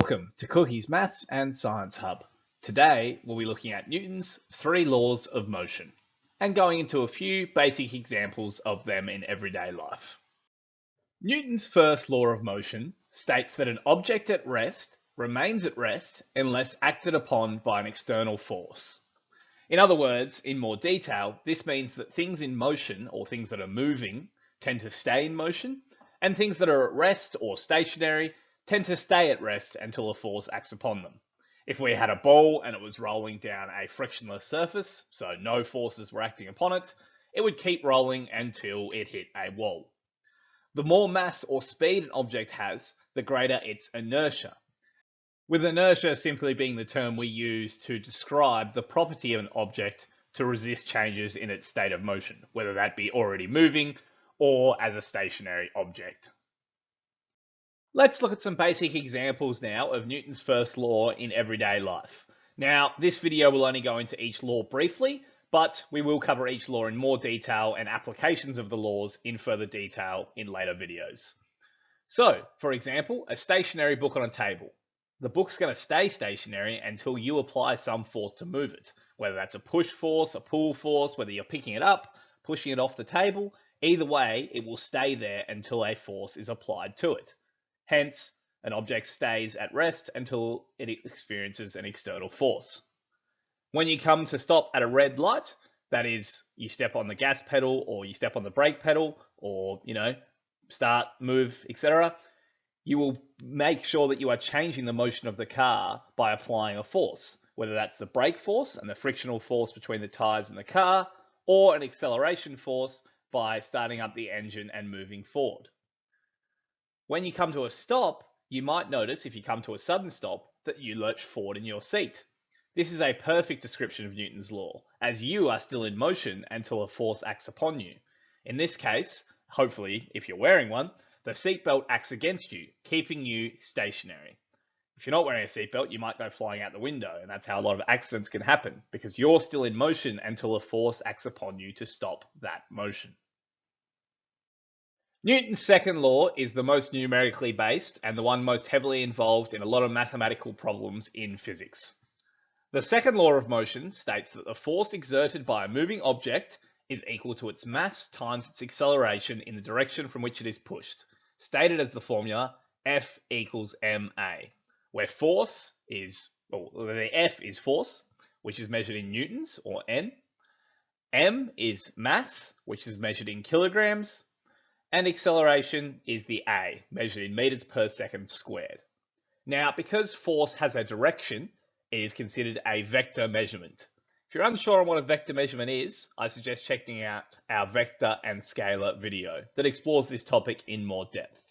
Welcome to Cookie's Maths and Science Hub. Today we'll be looking at Newton's three laws of motion and going into a few basic examples of them in everyday life. Newton's first law of motion states that an object at rest remains at rest unless acted upon by an external force. In other words, in more detail, this means that things in motion or things that are moving tend to stay in motion, and things that are at rest or stationary tend to stay at rest until a force acts upon them. If we had a ball and it was rolling down a frictionless surface, so no forces were acting upon it, it would keep rolling until it hit a wall. The more mass or speed an object has, the greater its inertia. With inertia simply being the term we use to describe the property of an object to resist changes in its state of motion, whether that be already moving or as a stationary object. Let's look at some basic examples now of Newton's first law in everyday life. Now, this video will only go into each law briefly, but we will cover each law in more detail and applications of the laws in further detail in later videos. So, for example, a stationary book on a table. The book's going to stay stationary until you apply some force to move it, whether that's a push force, a pull force, whether you're picking it up, pushing it off the table. Either way, it will stay there until a force is applied to it. Hence, an object stays at rest until it experiences an external force. When you come to stop at a red light, that is, you step on the gas pedal or you step on the brake pedal or, start, move, etc., you will make sure that you are changing the motion of the car by applying a force, whether that's the brake force and the frictional force between the tires and the car, or an acceleration force by starting up the engine and moving forward. When you come to a stop, you might notice, if you come to a sudden stop, that you lurch forward in your seat. This is a perfect description of Newton's law, as you are still in motion until a force acts upon you. In this case, hopefully, if you're wearing one, the seatbelt acts against you, keeping you stationary. If you're not wearing a seatbelt, you might go flying out the window, and that's how a lot of accidents can happen, because you're still in motion until a force acts upon you to stop that motion. Newton's second law is the most numerically based and the one most heavily involved in a lot of mathematical problems in physics. The second law of motion states that the force exerted by a moving object is equal to its mass times its acceleration in the direction from which it is pushed, stated as the formula F equals ma, where force is, the F is force, which is measured in newtons or N, m is mass, which is measured in kilograms, and acceleration is the A, measured in meters per second squared. Now, because force has a direction, it is considered a vector measurement. If you're unsure on what a vector measurement is, I suggest checking out our vector and scalar video that explores this topic in more depth.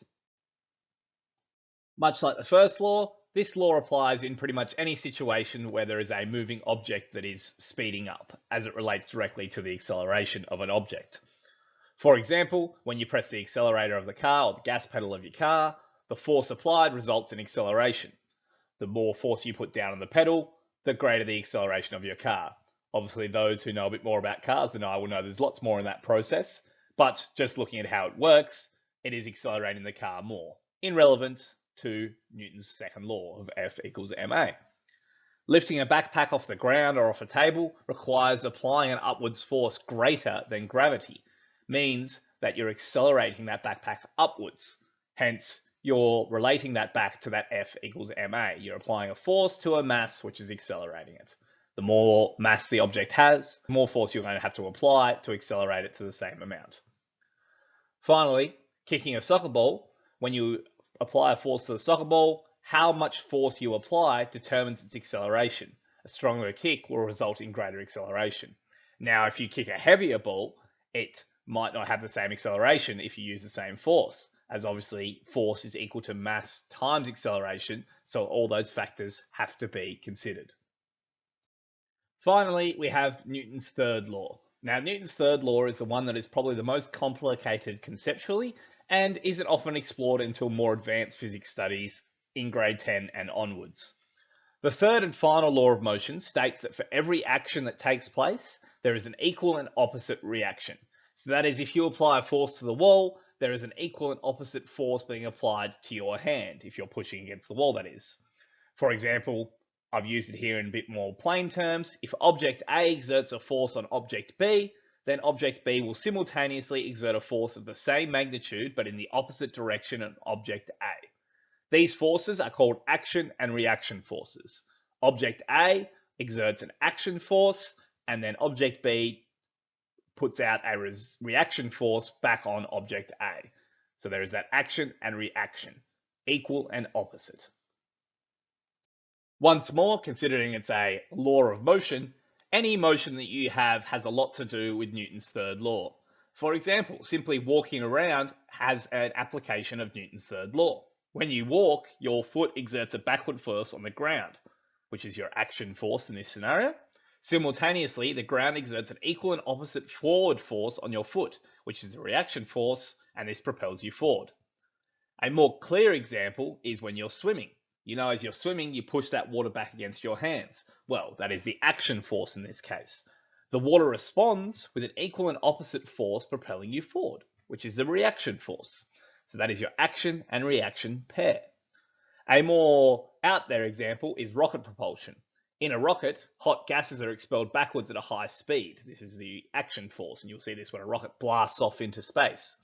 Much like the first law, this law applies in pretty much any situation where there is a moving object that is speeding up, as it relates directly to the acceleration of an object. For example, when you press the accelerator of the car or the gas pedal of your car, the force applied results in acceleration. The more force you put down on the pedal, the greater the acceleration of your car. Obviously, those who know a bit more about cars than I will know there's lots more in that process, but just looking at how it works, it is accelerating the car more, irrelevant to Newton's second law of F equals ma. Lifting a backpack off the ground or off a table requires applying an upwards force greater than gravity, means that you're accelerating that backpack upwards. Hence, you're relating that back to that F equals ma. You're applying a force to a mass which is accelerating it. The more mass the object has, the more force you're going to have to apply to accelerate it to the same amount. Finally, kicking a soccer ball, when you apply a force to the soccer ball, how much force you apply determines its acceleration. A stronger kick will result in greater acceleration. Now, if you kick a heavier ball, it might not have the same acceleration if you use the same force, as obviously force is equal to mass times acceleration, so all those factors have to be considered. Finally, we have Newton's third law. Now, Newton's third law is the one that is probably the most complicated conceptually and isn't often explored until more advanced physics studies in grade 10 and onwards. The third and final law of motion states that for every action that takes place, there is an equal and opposite reaction. So that is, if you apply a force to the wall, there is an equal and opposite force being applied to your hand, if you're pushing against the wall, that is. For example, I've used it here in a bit more plain terms. If object A exerts a force on object B, then object B will simultaneously exert a force of the same magnitude but in the opposite direction on object A. These forces are called action and reaction forces. Object A exerts an action force, and then object B puts out a reaction force back on object A. So there is that action and reaction, equal and opposite. Once more, considering it's a law of motion, any motion that you have has a lot to do with Newton's third law. For example, simply walking around has an application of Newton's third law. When you walk, your foot exerts a backward force on the ground, which is your action force in this scenario. Simultaneously, the ground exerts an equal and opposite forward force on your foot, which is the reaction force, and this propels you forward. A more clear example is when you're swimming. You know, as you're swimming, you push that water back against your hands. Well, that is the action force in this case. The water responds with an equal and opposite force propelling you forward, which is the reaction force. So that is your action and reaction pair. A more out there example is rocket propulsion. In a rocket, hot gases are expelled backwards at a high speed. This is the action force, and you'll see this when a rocket blasts off into space.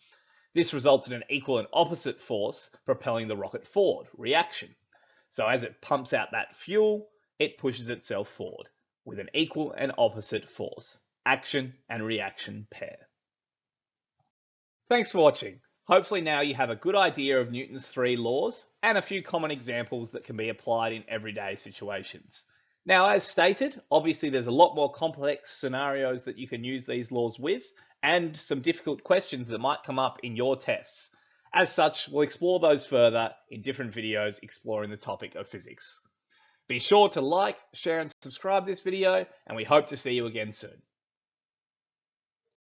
This results in an equal and opposite force propelling the rocket forward, reaction. So as it pumps out that fuel, it pushes itself forward with an equal and opposite force, action and reaction pair. Thanks for watching. Hopefully now you have a good idea of Newton's three laws and a few common examples that can be applied in everyday situations. Now, as stated, obviously there's a lot more complex scenarios that you can use these laws with and some difficult questions that might come up in your tests. As such, we'll explore those further in different videos exploring the topic of physics. Be sure to like, share and subscribe this video, and we hope to see you again soon.